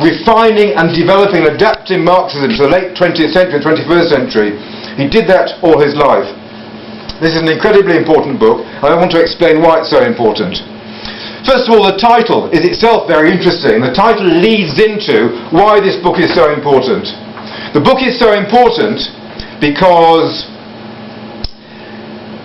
refining and developing and adapting Marxism to the late 20th century and 21st century. He did that all his life. This is an incredibly important book, and I want to explain why it's so important. First of all, the title is itself very interesting. The title leads into why this book is so important. The book is so important because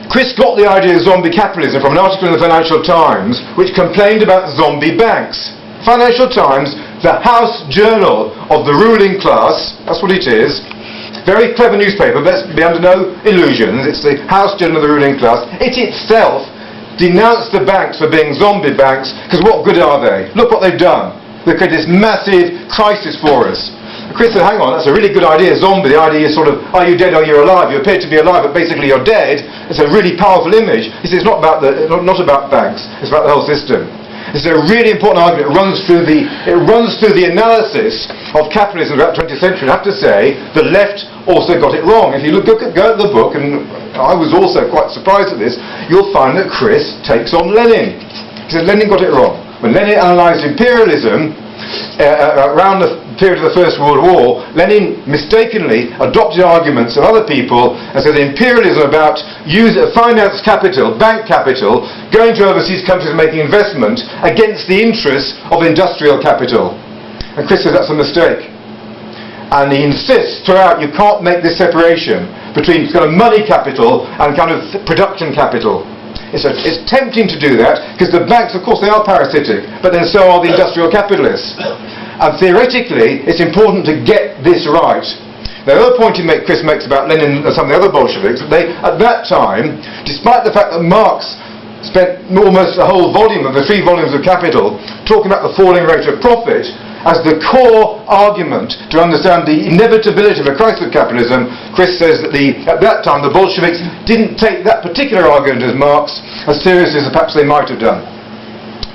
Chris got the idea of zombie capitalism from an article in the Financial Times which complained about zombie banks. Financial Times, the house journal of the ruling class, that's what it is. Very clever newspaper, let's be under no illusions. It's the house journal of the ruling class. It itself denounced the banks for being zombie banks, because what good are they? Look what they've done. They've created this massive crisis for us. Chris said, hang on, that's a really good idea, zombie. The idea is sort of, are you dead or you're alive? You appear to be alive, but basically you're dead. It's a really powerful image. He says it's not about banks, it's about the whole system. This is a really important argument. It runs through the analysis of capitalism throughout the 20th century. I have to say, the left also got it wrong. If you go at the book, and I was also quite surprised at this, you'll find that Chris takes on Lenin. He said Lenin got it wrong. When Lenin analysed imperialism around the period of the First World War, Lenin mistakenly adopted arguments of other people and said imperialism about finance capital, bank capital, going to overseas countries and making investment against the interests of industrial capital. And Chris says that's a mistake. And he insists throughout you can't make this separation between kind of money capital and kind of production capital. It's tempting to do that because the banks, of course, they are parasitic, but then so are the industrial capitalists. And theoretically, it's important to get this right. The other point Chris makes about Lenin and some of the other Bolsheviks, that they, at that time, despite the fact that Marx spent almost the whole volume of the 3 volumes of Capital talking about the falling rate of profit as the core argument to understand the inevitability of a crisis of capitalism, Chris says that at that time the Bolsheviks didn't take that particular argument as Marx as seriously as perhaps they might have done.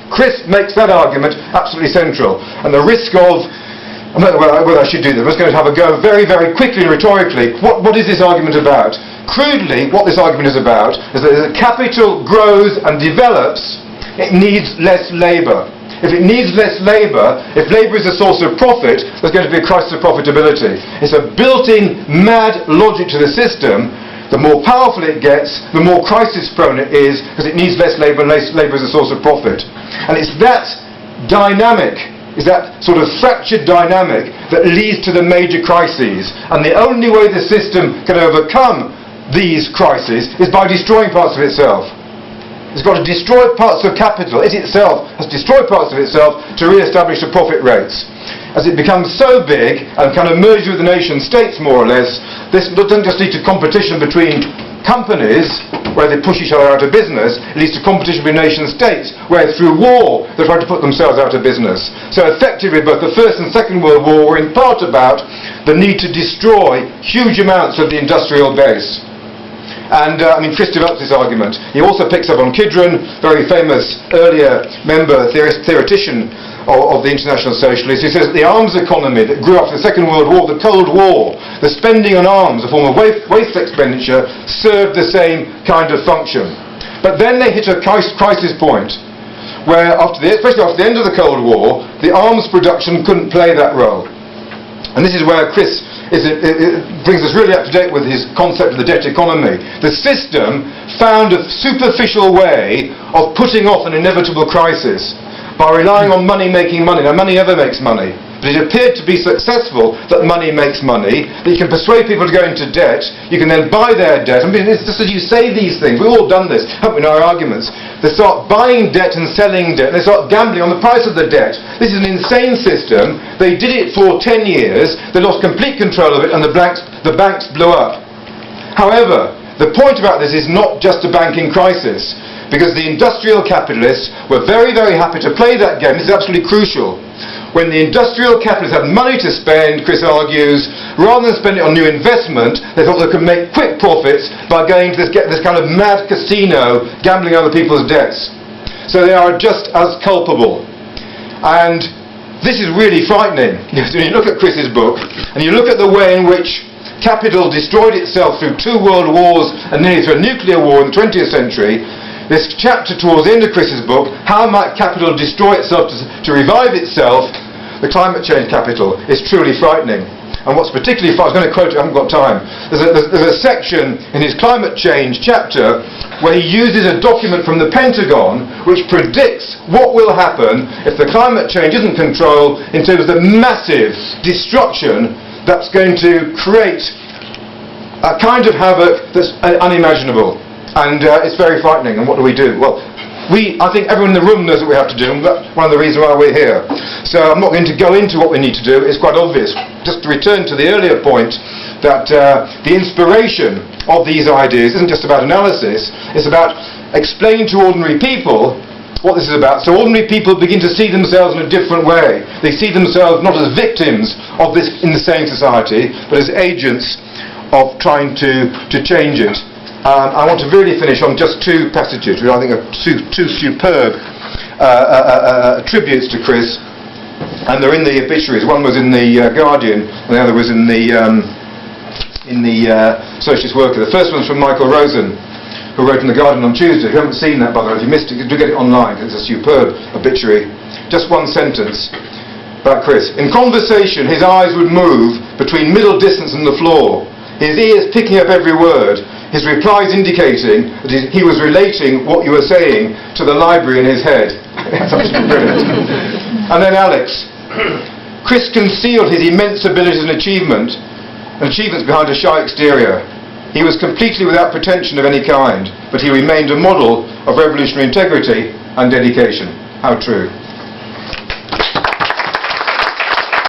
Chris makes that argument absolutely central, and the risk of, I don't know whether I should do this, I'm just going to have a go very, very quickly and rhetorically. What is this argument about? Crudely, what this argument is about is that as capital grows and develops, it needs less labour. If it needs less labour, if labour is a source of profit, there's going to be a crisis of profitability. It's a built-in mad logic to the system. The more powerful it gets, the more crisis-prone it is, because it needs less labour, and less labour is a source of profit. And it's that dynamic, is that sort of fractured dynamic that leads to the major crises. And the only way the system can overcome these crises is by destroying parts of itself. It's got to destroy parts of capital. It itself has destroyed parts of itself to re-establish the profit rates. As it becomes so big and kind of merges with the nation states more or less, this doesn't just lead to competition between companies where they push each other out of business, it leads to competition between nation states where through war they try to put themselves out of business. So effectively both the First and Second World War were in part about the need to destroy huge amounts of the industrial base. And Chris develops this argument. He also picks up on Kidron, very famous earlier member, theoretician of the International Socialists. He says that the arms economy that grew after the Second World War, the Cold War, the spending on arms, a form of waste expenditure, served the same kind of function. But then they hit a crisis point where, especially after the end of the Cold War, the arms production couldn't play that role. And this is where Chris it brings us really up to date with his concept of the debt economy. The system found a superficial way of putting off an inevitable crisis by relying on money making money. Now, money never makes money, but it appeared to be successful that money makes money, that you can persuade people to go into debt, you can then buy their debt. It's just as you say these things, we've all done this, haven't we, in our arguments. They start buying debt and selling debt, and they start gambling on the price of the debt. This is an insane system. They did it for 10 years, they lost complete control of it, and the banks blew up. However, the point about this is not just a banking crisis, because the industrial capitalists were very, very happy to play that game. This is absolutely crucial. When the industrial capitalists had money to spend, Chris argues, rather than spend it on new investment, they thought they could make quick profits by going to this kind of mad casino, gambling other people's debts. So they are just as culpable. And this is really frightening. When you look at Chris's book, and you look at the way in which capital destroyed itself through 2 world wars and nearly through a nuclear war in the 20th century, this chapter towards the end of Chris's book, How Might Capital Destroy Itself to Revive Itself, the climate change capital is truly frightening. And what's particularly I was going to quote it, I haven't got time. There's a section in his climate change chapter where he uses a document from the Pentagon which predicts what will happen if the climate change isn't controlled in terms of the massive destruction that's going to create a kind of havoc that's unimaginable. And it's very frightening. And what do we do? Well, I think everyone in the room knows what we have to do, and that's one of the reasons why we're here. So I'm not going to go into what we need to do, it's quite obvious. Just to return to the earlier point, that the inspiration of these ideas isn't just about analysis, it's about explaining to ordinary people what this is about. So ordinary people begin to see themselves in a different way. They see themselves not as victims of this insane society, but as agents of trying to change it. I want to really finish on just two passages, which I think are two superb tributes to Chris, and they're in the obituaries. One was in the Guardian, and the other was in the Socialist Worker. The first one's from Michael Rosen, who wrote in the Guardian on Tuesday. If you haven't seen that, by the way, if you missed it, do get it online. It's a superb obituary. Just one sentence about Chris. In conversation, his eyes would move between middle distance and the floor, his ears picking up every word, his replies indicating that he was relating what you were saying to the library in his head. It's absolutely brilliant. And then Alex. Chris concealed his immense abilities and achievements behind a shy exterior. He was completely without pretension of any kind, but he remained a model of revolutionary integrity and dedication. How true.